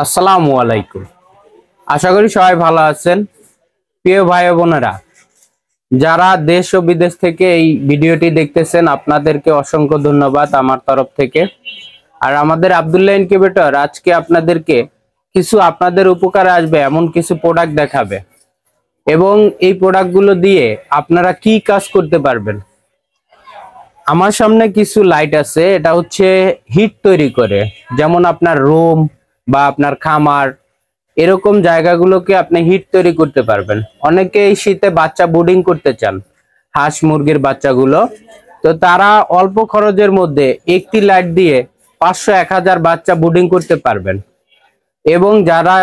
আসসালামু আলাইকুম। আশা করি সবাই ভালো আছেন। প্রিয় ভাই ও বোনেরা, যারা দেশ ও বিদেশ থেকে এই ভিডিওটি দেখতেছেন, আপনাদেরকে অসংখ্য ধন্যবাদ আমার তরফ থেকে। আর আমাদের আব্দুল্লাহ ইনকিউবেটর আজকে আপনাদেরকে কিছু আপনাদের উপকারে আসবে এমন কিছু প্রোডাক্ট দেখাবে, এবং এই প্রোডাক্টগুলো দিয়ে আপনারা কি কাজ করতে পারবেন। আমার সামনে কিছু লাইট আছে, এটা হচ্ছে হিট তৈরি করে, যেমন আপনার রুম বা আপনার খামার এরকম জায়গাগুলোকে আপনি হিট তৈরি করতে পারবেন। অনেকে এই শীতে বাচ্চা ব্রুডিং করতে চান, হাঁস মুরগির বাচ্চাগুলো, তো তারা অল্প খরচের মধ্যে একটি লাইট দিয়ে 500-1000 বাচ্চা ব্রুডিং করতে পারবেন। এবং যারা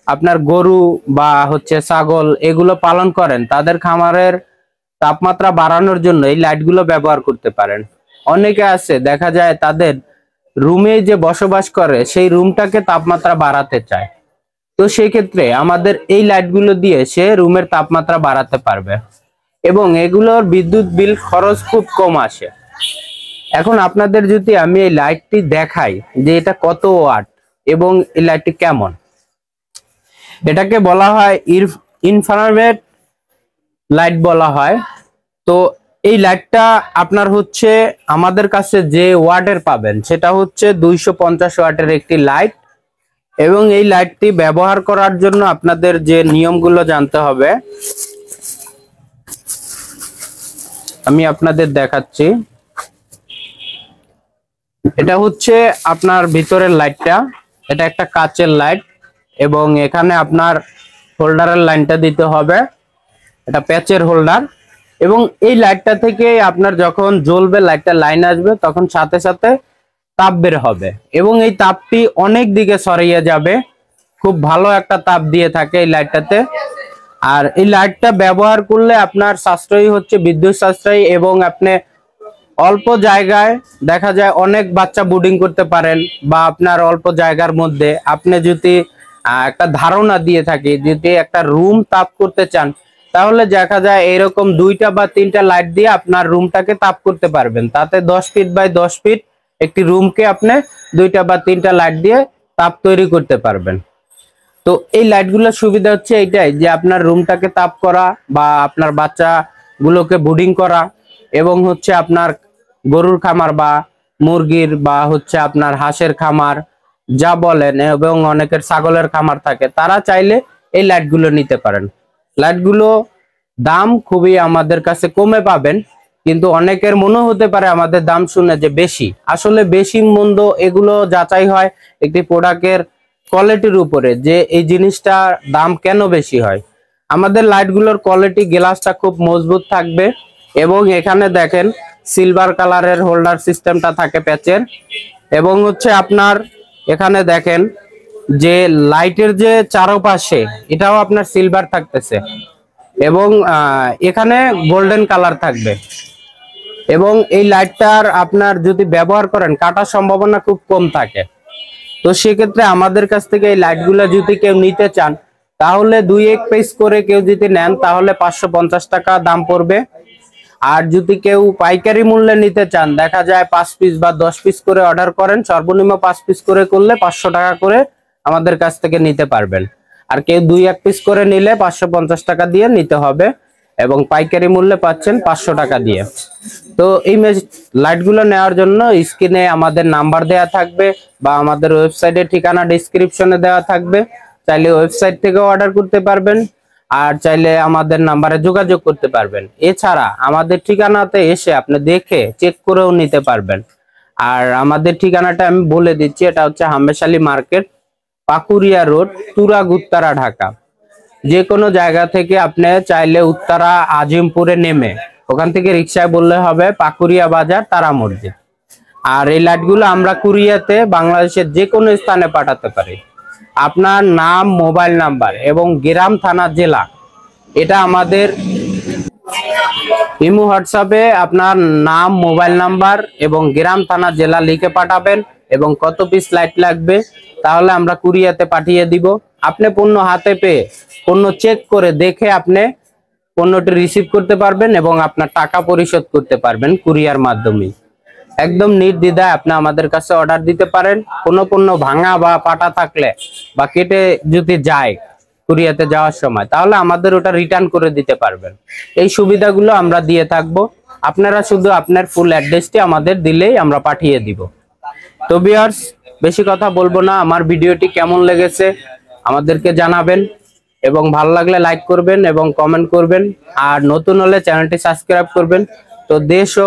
আপনার গরু বা হচ্ছে ছাগল এগুলো পালন করেন, তাদের খামারের তাপমাত্রা বাড়ানোর জন্য এই লাইটগুলো ব্যবহার করতে পারেন। অনেকে আছে দেখা যায় তাদের রুমে যে বসবাস করে সেই রুমটাকে তাপমাত্রা বাড়াতে চায়, তো সেই ক্ষেত্রে আমাদের এই লাইটগুলো দিয়ে সে রুমের তাপমাত্রা বাড়াতে পারবে, এবং এগুলোর বিদ্যুৎ বিল খরচ খুব কম আসে। এখন আপনাদের যদি আমি এই লাইটটি দেখাই যে এটা কত ওয়াট এবং এই লাইটটি কেমন, এটাকে বলা হয় ইনফ্রারেড লাইট বলা হয়। তো এই লাইটটা আপনার হচ্ছে আমাদের কাছে যে ওয়াটের পাবেন সেটা হচ্ছে 250 ওয়াটের একটি লাইট। এবং এই লাইটটি ব্যবহার করার জন্য আপনাদের যে নিয়মগুলো জানতে হবে আমি আপনাদের দেখাচ্ছি। এটা হচ্ছে আপনার ভিতরের লাইটটা, এটা একটা কাচের লাইট, এবং এখানে আপনার হোল্ডারের লাইনটা দিতে হবে, এটা প্যাচের হোল্ডার। এবং এই লাইটটা থেকে আপনার যখন জ্বলবে, লাইটটা লাইন আসবে, তখন সাথে সাথে তাপ বের হবে, এবং এই তাপটি অনেক দিকে ছড়িয়ে যাবে। খুব ভালো একটা তাপ দিয়ে থাকে এই লাইটটাতে। আর এই লাইটটা ব্যবহার করলে আপনার সাশ্রয়ী হচ্ছে বিদ্যুৎ সাশ্রয়ী, এবং আপনি অল্প জায়গায় দেখা যায় অনেক বাচ্চা ব্রুডিং করতে পারেন। বা আপনার অল্প জায়গার মধ্যে আপনি যদি একটা ধারণা দিয়ে থাকি, যদি একটা রুম তাপ করতে চান, তাহলে দেখা যায় এরকম 2টা বা 3টা লাইট দিয়ে আপনার রুমটাকে তাপ করতে পারবেন। তাতে 10 ফিট বাই 10 ফিট একটি রুমকে আপনি 2টা বা 3টা লাইট দিয়ে তাপ তৈরি করতে পারবেন। তো এই লাইটগুলোর সুবিধা হচ্ছে এইটাই যে আপনার রুমটাকে তাপ করা, বা আপনার বাচ্চাগুলোকে ব্রুডিং করা, এবং হচ্ছে আপনার গরুর খামার বা মুরগির বা হচ্ছে আপনার হাঁসের খামার যা বলেন, এবং অনেকের ছাগলের খামার থাকে, তারা চাইলে এই লাইটগুলো নিতে পারেন। লাইটগুলো দাম খুবই আমাদের কাছে কমে পাবেন, কিন্তু অনেকের মনে হতে পারে আমাদের দাম শুনে যে বেশি। আসলে বেশি মন্দ এগুলো যাচাই হয় একটি প্রোডাক্টের কোয়ালিটির উপরে, যে এই জিনিসটার দাম কেন বেশি হয়। আমাদের লাইটগুলোর কোয়ালিটি, গ্লাসটা খুব মজবুত থাকবে, এবং এখানে দেখেন সিলভার কালারের হোল্ডার সিস্টেমটা থাকে প্যাচের। এবং হচ্ছে আপনার এখানে দেখেন যে লাইটের যে চারপাশে এটাও আপনার সিলভার থাকতেছে, এবং এখানে গোল্ডেন কালার থাকবে। এবং এই লাইটটার আপনার যদি ব্যবহার করেন, কাটার সম্ভাবনা খুব কম থাকে। তো সেক্ষেত্রে আমাদের কাছ থেকে এই লাইটগুলো যদি কেউ নিতে চান, তাহলে 2-1 পিস করে কেউ যদি নেন, তাহলে 550 টাকা দাম পড়বে। আর যদি কেউ পাইকারি মূল্যে নিতে চান, দেখা যায় 5 পিস বা 10 পিস করে অর্ডার করেন, সর্বনিম্ন 5 পিস করে করলে 500 টাকা করে আমাদের কাছ থেকে নিতে পারবেন। আর কেউ 2-1 পিস করে নিলে 550 টাকা দিয়ে নিতে হবে, এবং পাইকারি মূল্যে পাচ্ছেন 500 টাকা দিয়ে। তো এই লাইটগুলো নেওয়ার জন্য স্ক্রিনে আমাদের নাম্বার দেওয়া থাকবে, বা আমাদের ওয়েবসাইটের ঠিকানা ডেসক্রিপশনে দেওয়া থাকবে। চাইলে ওয়েবসাইট থেকে অর্ডার করতে পারবেন, আর চাইলে আমাদের নাম্বারে যোগাযোগ করতে পারবেন। এছাড়া আমাদের ঠিকানাতে এসে আপনি দেখে চেক করেও নিতে পারবেন। আর আমাদের ঠিকানাটা আমি বলে দিচ্ছি, এটা হচ্ছে হামেশালী মার্কেট, পাকুরিয়া রোড, তুরাগ, উত্তরা, ঢাকা। যে কোনো জায়গা থেকে আপনি চাইলে উত্তরা আজিমপুরে নেমে ওখান থেকে রিক্সায় বললে হবে পাকুরিয়া বাজার, তারা মসজিদ। আর এই লাইটগুলো আমরা কুরিয়াতে বাংলাদেশের যে কোনো স্থানে পাঠাতে পারি। আপনার নাম, মোবাইল নাম্বার এবং গ্রাম, থানা, জেলা, এটা আমাদের ইমো হোয়াটসঅ্যাপে আপনার নাম, মোবাইল নাম্বার এবং গ্রাম, থানা, জেলা লিখে পাঠাবেন, এবং কত পিস লাইট লাগবে, তাহলে আমরা কুরিয়াতে পাঠিয়ে দিব। আপনি পণ্য হাতে পেয়ে পণ্য চেক করে দেখে আপনি পণ্যটি রিসিভ করতে পারবেন, এবং আপনার টাকা পরিশোধ করতে পারবেন কুরিয়ার মাধ্যমে। একদম নির্দ্বিধায় আপনি আমাদের কাছে অর্ডার দিতে পারেন। কোনো পণ্য ভাঙা বা পাটা থাকলে বা কেটে যদি যায় কুরিয়াতে যাওয়ার সময়, তাহলে আমাদের ওটা রিটার্ন করে দিতে পারবেন। এই সুবিধাগুলো আমরা দিয়ে থাকবো। আপনারা শুধু আপনার ফুল অ্যাড্রেসটি আমাদের দিলেই আমরা পাঠিয়ে দিব। তো ভিউয়ার্স, বেশি কথা বলবো না, আমার ভিডিওটি কেমন লেগেছে আমাদেরকে জানাবেন এবং ভালো লাগলে লাইক করবেন এবং কমেন্ট করবেন। আর নতুন হলে চ্যানেলটি সাবস্ক্রাইব করবেন। তো দেশ ও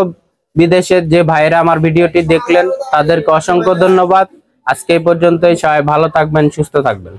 বিদেশের যে ভাইরা আমার ভিডিওটি দেখলেন তাদেরকে অসংখ্য ধন্যবাদ। আজকে এই পর্যন্তই। সবাই ভালো থাকবেন, সুস্থ থাকবেন।